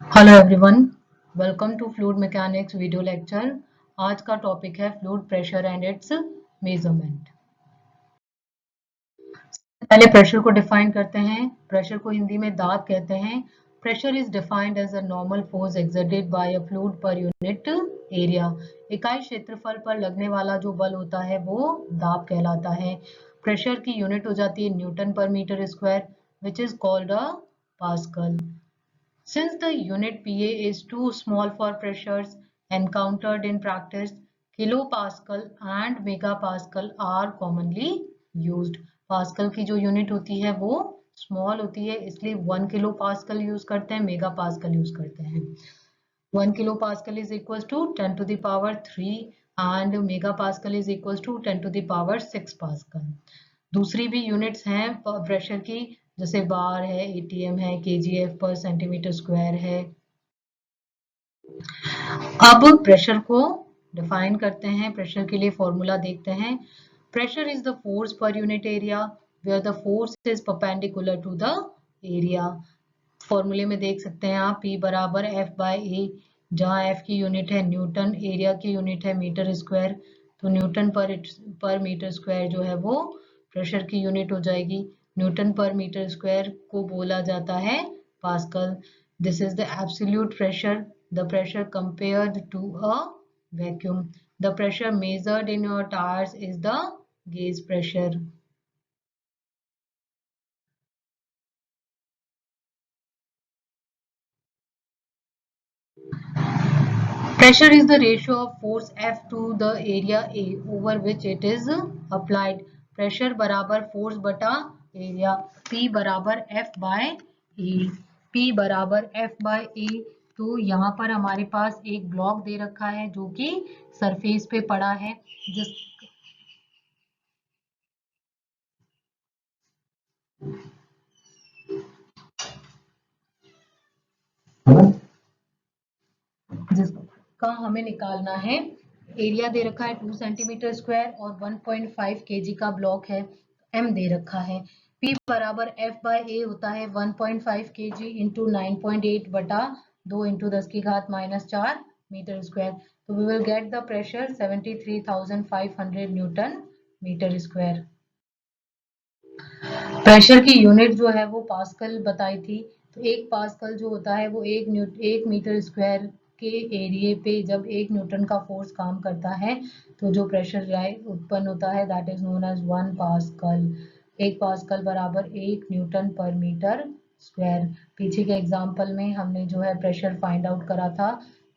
Hello everyone, welcome to fluid mechanics video lecture. आज का topic है fluid pressure and its measurement. पहले pressure को डिफाइन करते हैं। प्रेशर को हिंदी में दाब कहते हैं। Pressure is defined as a normal force exerted by a fluid per unit area. इकाई क्षेत्रफल पर लगने वाला जो बल होता है वो दाब कहलाता है। प्रेशर की यूनिट हो जाती है newton per meter square, which is called a pascal. Since the unit PA is too small for pressures encountered in practice, kilopascal and megapascal are commonly used. Pascal की जो यूनिट होती है वो small होती है, इसलिए 1 किलो पास्कल यूज करते हैं, मेगा पास्कल यूज करते हैं। 1 kilo pascal is equal to 10 to the power 3 and mega pascal is equal to 10 to the power 6 pascal. दूसरी भी यूनिट्स हैं प्रेशर की, जैसे बार है, एटीएम है, केजीएफ पर सेंटीमीटर स्क्वायर है। अब प्रेशर को डिफाइन करते हैं। प्रेशर के लिए फॉर्मूला देखते हैं। Pressure is the force per unit area where the force is perpendicular to the area. फॉर्मूले में देख सकते हैं आप, P बराबर F बाय ए, जहाँ F की यूनिट है न्यूटन, एरिया की यूनिट है मीटर स्क्वायर, तो न्यूटन पर मीटर स्क्वायर जो है वो प्रेशर की यूनिट हो जाएगी। न्यूटन पर मीटर स्क्वायर को बोला जाता है pascal. This is the absolute pressure, the pressure compared to a vacuum. The pressure measured in your tyres is the gauge pressure. Pressure is the ratio of force F to the area A over which it is applied. Pressure बराबर force बटा area, P बराबर F by A। P बराबर F by A। तो यहाँ पर हमारे पास एक block दे रखा है जो कि सरफेस पे पड़ा है, जिस जिसका हमें निकालना है। एरिया दे रखा है 2 सेंटीमीटर स्क्वायर और 1.5 केजी का ब्लॉक है। एम दे रखा है। P बराबर F बाय ए होता है 1.5 केजी इंटू 9.8 बटा 2 इंटू 10⁻⁻⁴ मीटर स्क्वायर। तो we will get the pressure 73,500 newton meter square. Pressure की यूनिट जो है वो पास्कल बताई थी। तो एक पास्कल जो होता है वो एक मीटर स्क्वायर के एरिया पे जब 1 न्यूटन का फोर्स काम करता है तो जो प्रेशर उत्पन्न होता है that is known as 1 pascal. 1 pascal बराबर 1 न्यूटन पर मीटर स्क्वायर। पीछे के एग्जाम्पल में हमने जो है प्रेशर फाइंड आउट करा था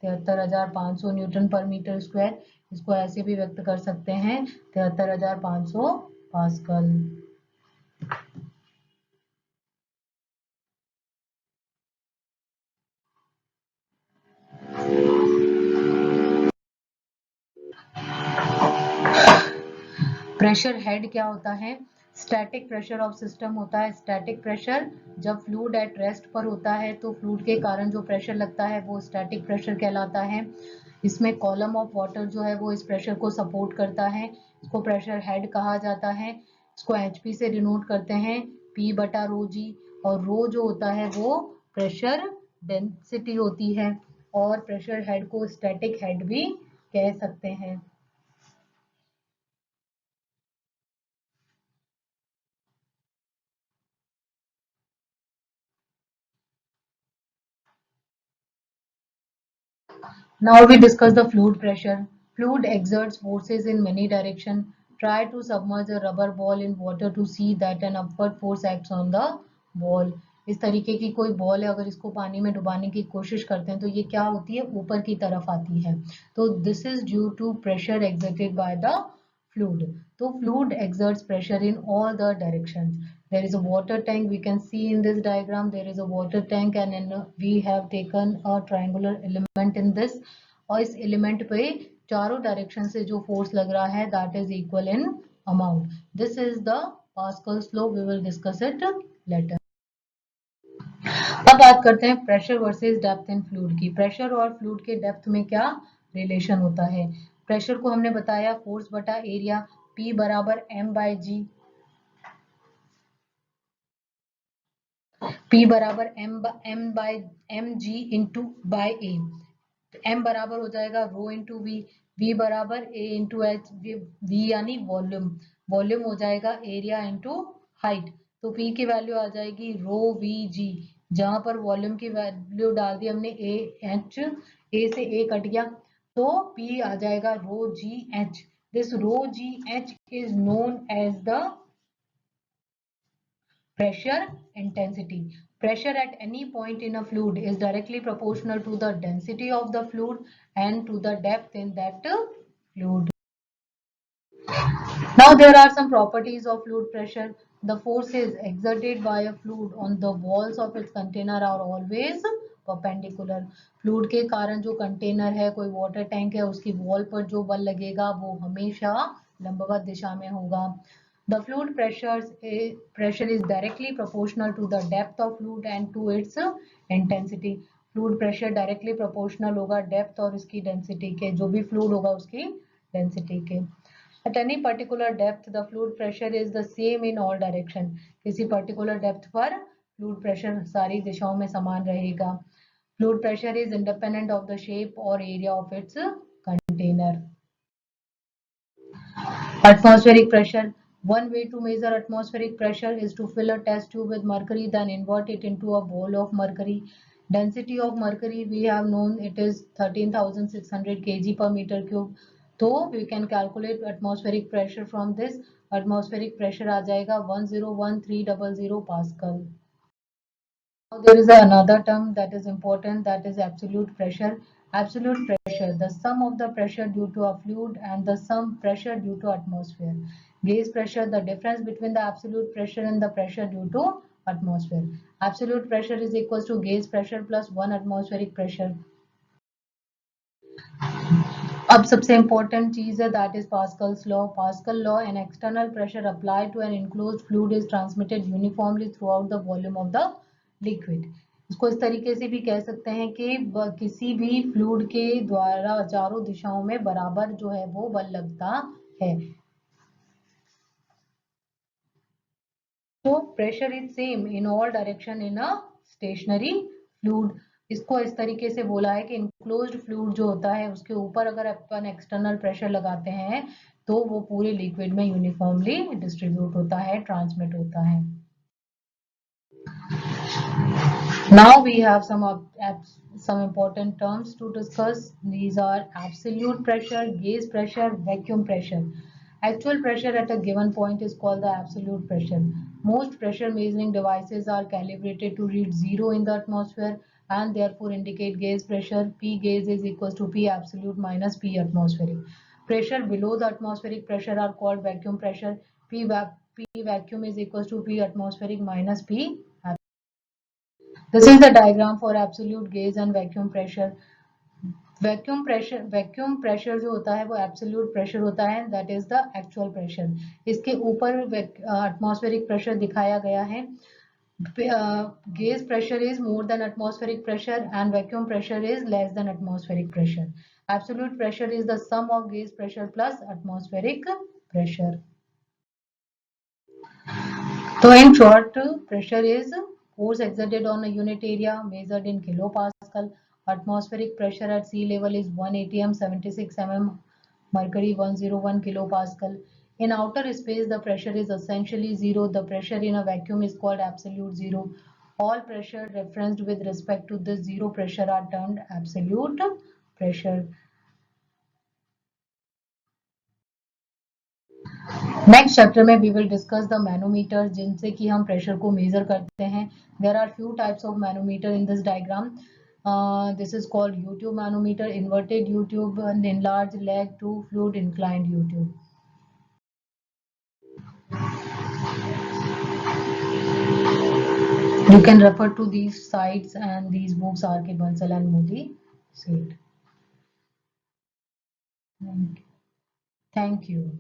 73,500 न्यूटन पर मीटर स्क्वायर। इसको ऐसे भी व्यक्त कर सकते हैं 73,500 पास्कल। प्रेशर हेड क्या होता है? स्टैटिक प्रेशर ऑफ सिस्टम होता है। स्टैटिक प्रेशर जब फ्लूइड एट रेस्ट पर होता है तो फ्लूइड के कारण जो प्रेशर लगता है वो स्टैटिक प्रेशर कहलाता है। इसमें कॉलम ऑफ वाटर जो है वो इस प्रेशर को सपोर्ट करता है, इसको प्रेशर हेड कहा जाता है। इसको एचपी से डिनोट करते हैं, पी बटा रो जी। और रो जो होता है वो प्रेशर डेंसिटी होती है, और प्रेशर हेड को स्टैटिक हेड भी कह सकते हैं। Now we discuss the fluid pressure. Fluid exerts forces in many directions. Try to submerge a rubber ball in water to see that an upward force acts on the ball. इस तरीके की कोई ball है, अगर इसको पानी में डुबाने की कोशिश करते हैं तो ये क्या होती है, ऊपर की तरफ आती है। तो this is due to pressure exerted by the fluid. तो fluid exerts pressure in all the directions. There is a water tank, we can see in this diagram there is a water tank, and we have taken a triangular element in this, और इस element पे चारों direction से जो force लग रहा है that is equal in amount. This is the pascal's law, we will discuss it later. अब बात करते हैं pressure versus depth in fluid की। प्रेशर और फ्लूइड के डेप्थ में क्या रिलेशन होता है? प्रेशर को हमने बताया फोर्स बटा एरिया, P बराबर M बाय जी। P बराबर mg into by A, m बराबर हो जाएगा रो इंटू वी, v बराबर a इंटू एच, v यानी वॉल्यूम, वॉल्यूम हो जाएगा एरिया इंटू हाइट। तो p की वैल्यू आ जाएगी रो वी जी, जहां पर वॉल्यूम की वैल्यू डाल दी हमने a h, a से a कट गया तो p आ जाएगा rho G H. This rho G H is known as the pressure intensity. Pressure at any point in a fluid is directly proportional to the density of the fluid and to the depth in that fluid. Now there are some properties of fluid pressure. The forces exerted by a fluid on the walls of its container are always perpendicular. Fluid के कारण जो container है, कोई water tank है, उसकी wall पर जो बल लगेगा वो हमेशा लंबवत दिशा में होगा. The fluid pressure is directly proportional to the depth of fluid and to its intensity. Fluid pressure directly proportional होगा डेप्थ और इसकी डेंसिटी के, जो भी फ्लूइड होगा उसकी डेंसिटी के. At any particular depth, the fluid pressure is the same in all direction. किसी particular depth पर fluid pressure सारी दिशाओं में समान रहेगा. Fluid pressure is independent of the shape or area of its container. Atmospheric pressure. One way to measure atmospheric pressure is to fill a test tube with mercury, then invert it into a ball of mercury. Density of mercury we have known, it is 13,600 kg per meter cube. So we can calculate atmospheric pressure from this. Atmospheric pressure आ जाएगा 101300 Pascal. Now there is another term that is important, that is absolute pressure. Absolute pressure, the sum of the pressure due to a fluid and the sum pressure due to atmosphere. Gauge pressure, the difference between the absolute pressure and the pressure due to atmosphere. Absolute pressure is equals to gauge pressure plus 1 atmospheric pressure. अब सबसे important चीज है that is Pascal's law. Pascal law, an external pressure applied to an enclosed fluid is transmitted uniformly throughout the volume of the liquid. इसको इस तरीके से भी कह सकते हैं कि किसी भी फ्लूइड के द्वारा चारों दिशाओं में बराबर जो है वो बल लगता है. तो pressure is same in all direction in a stationary fluid. इसको इस तरीके से बोला है कि इनक्लोज्ड फ्लूइड जो होता है उसके ऊपर अगर अपन एक्सटर्नल प्रेशर लगाते हैं तो वो पूरे लिक्विड में यूनिफॉर्मली डिस्ट्रीब्यूट होता है, ट्रांसमिट होता है. Now we have some important terms to discuss. These are absolute pressure, gauge pressure, vacuum pressure. Actual pressure at a given point is called the absolute pressure. Most pressure measuring devices are calibrated to read zero in the atmosphere and therefore indicate gauge pressure. P gauge is equals to P absolute minus P atmospheric. Pressure below the atmospheric pressure are called vacuum pressure. P vacuum is equals to P atmospheric minus P. This is the diagram for absolute gauge and vacuum pressure. Vacuum pressure जो होता है वो absolute pressure होता है, that is the actual pressure. इसके ऊपर atmospheric pressure दिखाया गया है. Gauge pressure is more than atmospheric pressure and vacuum pressure is less than atmospheric pressure. Absolute pressure is the sum of gauge pressure plus atmospheric pressure. So in short, pressure is force exerted on a unit area measured in kilopascal. Atmospheric pressure at sea level is 1 atm 76 mm, mercury 101 kilopascal. In outer space, the pressure is essentially zero. The pressure in a vacuum is called absolute zero. All pressure referenced with respect to the zero pressure are termed absolute pressure. Next chapter में we will discuss the manometer, जिनसे कि हम pressure को measure करते हैं. There are few types of manometer in this diagram. This is called U-tube manometer, inverted U-tube, enlarged leg to fluid inclined U-tube. You can refer to these sites and these books, R.K. Bansal and Modi said. Thank you.